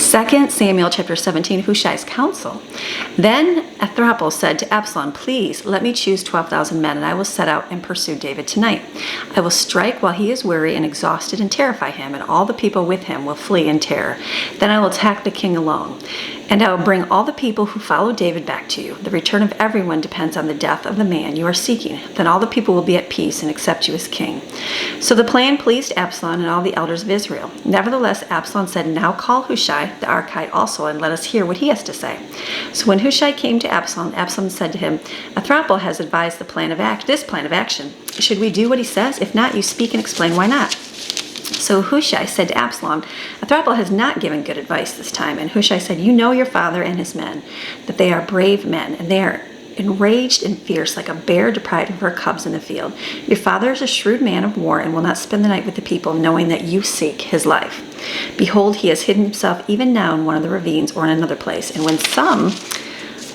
2 Samuel chapter 17, Hushai's counsel. Then Athropel said to Absalom, "Please let me choose 12,000 men, and I will set out and pursue David tonight. I will strike while he is weary and exhausted and terrify him, and all the people with him will flee in terror. Then I will attack the king alone, and I will bring all the people who follow David back to you. The return of everyone depends on the death of the man you are seeking. Then all the people will be at peace and accept you as king." So the plan pleased Absalom and all the elders of Israel. Nevertheless, Absalom said, "Now call Hushai the Archite also, and let us hear what he has to say." So when Hushai came to Absalom, Absalom said to him, "Athropel has advised this plan of action. Should we do what he says? If not, you speak and explain why not." So Hushai said to Absalom, "Athropel has not given good advice this time." And Hushai said, "You know your father and his men, that they are brave men, and they are enraged and fierce, like a bear deprived of her cubs in the field. Your father is a shrewd man of war and will not spend the night with the people, knowing that you seek his life. Behold, he has hidden himself even now in one of the ravines or in another place. And when some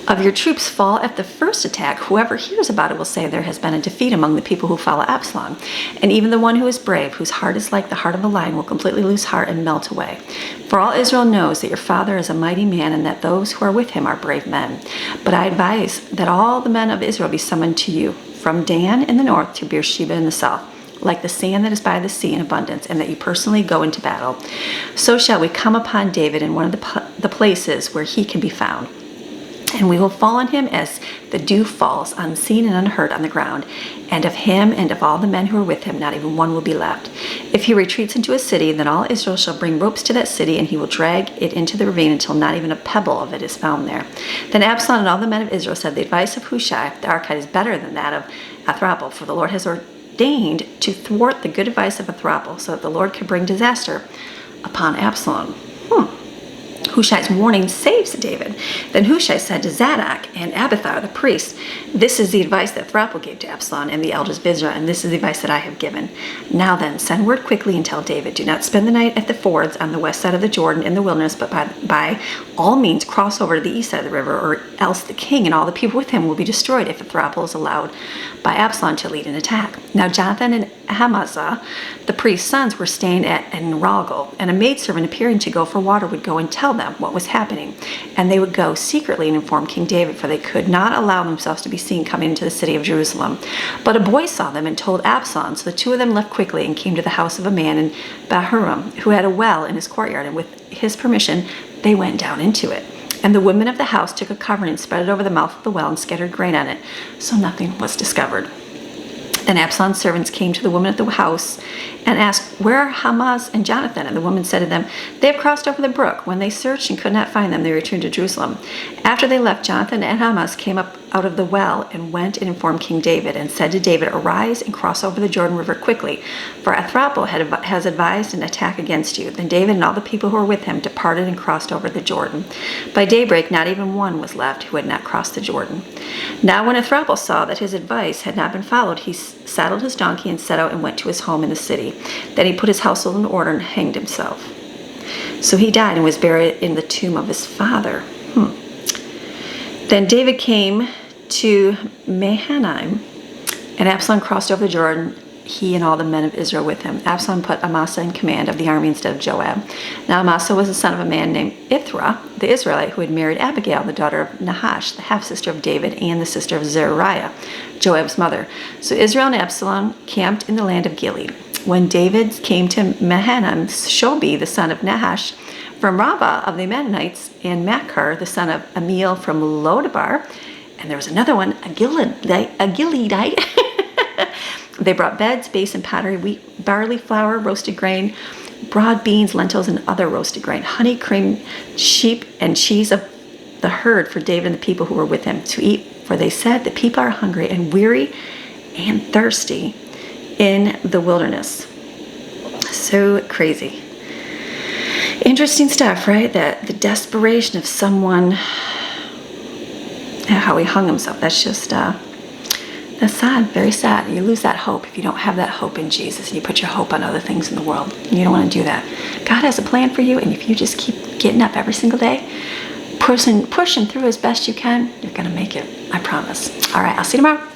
of your troops fall at the first attack, whoever hears about it will say there has been a defeat among the people who follow Absalom. And even the one who is brave, whose heart is like the heart of a lion, will completely lose heart and melt away. For all Israel knows that your father is a mighty man and that those who are with him are brave men. But I advise that all the men of Israel be summoned to you, from Dan in the north to Beersheba in the south, like the sand that is by the sea in abundance, and that you personally go into battle. So shall we come upon David in one of the places where he can be found. And we will fall on him as the dew falls, unseen and unheard on the ground. And of him and of all the men who are with him, not even one will be left. If he retreats into a city, then all Israel shall bring ropes to that city, and he will drag it into the ravine until not even a pebble of it is found there." Then Absalom and all the men of Israel said, "The advice of Hushai the Archite is better than that of Athropel, for the Lord has ordained to thwart the good advice of Athropel, so that the Lord could bring disaster upon Absalom." Hushai's warning saves David. Then Hushai said to Zadok and Abiathar the priests, "This is the advice that Athropel gave to Absalom and the elders of Israel, and this is the advice that I have given. Now then, send word quickly and tell David, do not spend the night at the fords on the west side of the Jordan in the wilderness, but by all means cross over to the east side of the river, or else the king and all the people with him will be destroyed if Athropel is allowed by Absalom to lead an attack." Now Jonathan and Amaziah, the priest's sons, were staying at Enrogel, and a maidservant appearing to go for water would go and tell them what was happening. And they would go secretly and inform King David, for they could not allow themselves to be seen coming into the city of Jerusalem. But a boy saw them and told Absalom, so the two of them left quickly and came to the house of a man in Bahurim, who had a well in his courtyard, and with his permission they went down into it. And the women of the house took a covering and spread it over the mouth of the well and scattered grain on it, so nothing was discovered. Then Absalom's servants came to the woman at the house and asked, "Where are Hamaz and Jonathan?" And the woman said to them, "They have crossed over the brook." When they searched and could not find them, they returned to Jerusalem. After they left, Jonathan and Hamaz came up out of the well and went and informed King David and said to David, "Arise and cross over the Jordan River quickly, for Athropel has advised an attack against you." Then David and all the people who were with him departed and crossed over the Jordan. By daybreak, not even one was left who had not crossed the Jordan. Now when Athropel saw that his advice had not been followed, he saddled his donkey and set out and went to his home in the city. Then he put his household in order and hanged himself. So he died and was buried in the tomb of his father. Then David came to Mahanaim, and Absalom crossed over the Jordan, he and all the men of Israel with him. Absalom put Amasa in command of the army instead of Joab. Now Amasa was the son of a man named Ithra, the Israelite, who had married Abigail, the daughter of Nahash, the half-sister of David and the sister of Zeruiah, Joab's mother. So Israel and Absalom camped in the land of Gilead. When David came to Mahanaim, Shobi, the son of Nahash, from Rabbah of the Ammonites, and Machir, the son of Amiel from Lodabar, and there was another one, a Gileadite. They brought beds, base, and pottery, wheat, barley, flour, roasted grain, broad beans, lentils, and other roasted grain, honey, cream, sheep, and cheese of the herd for David and the people who were with him to eat. For they said, "The people are hungry and weary and thirsty in the wilderness." So crazy. Interesting stuff, right? That the desperation of someone, how he hung himself. That's just, that's sad, very sad. You lose that hope if you don't have that hope in Jesus and you put your hope on other things in the world. You don't want to do that. God has a plan for you, and if you just keep getting up every single day, pushing through as best you can, you're going to make it. I promise. All right, I'll see you tomorrow.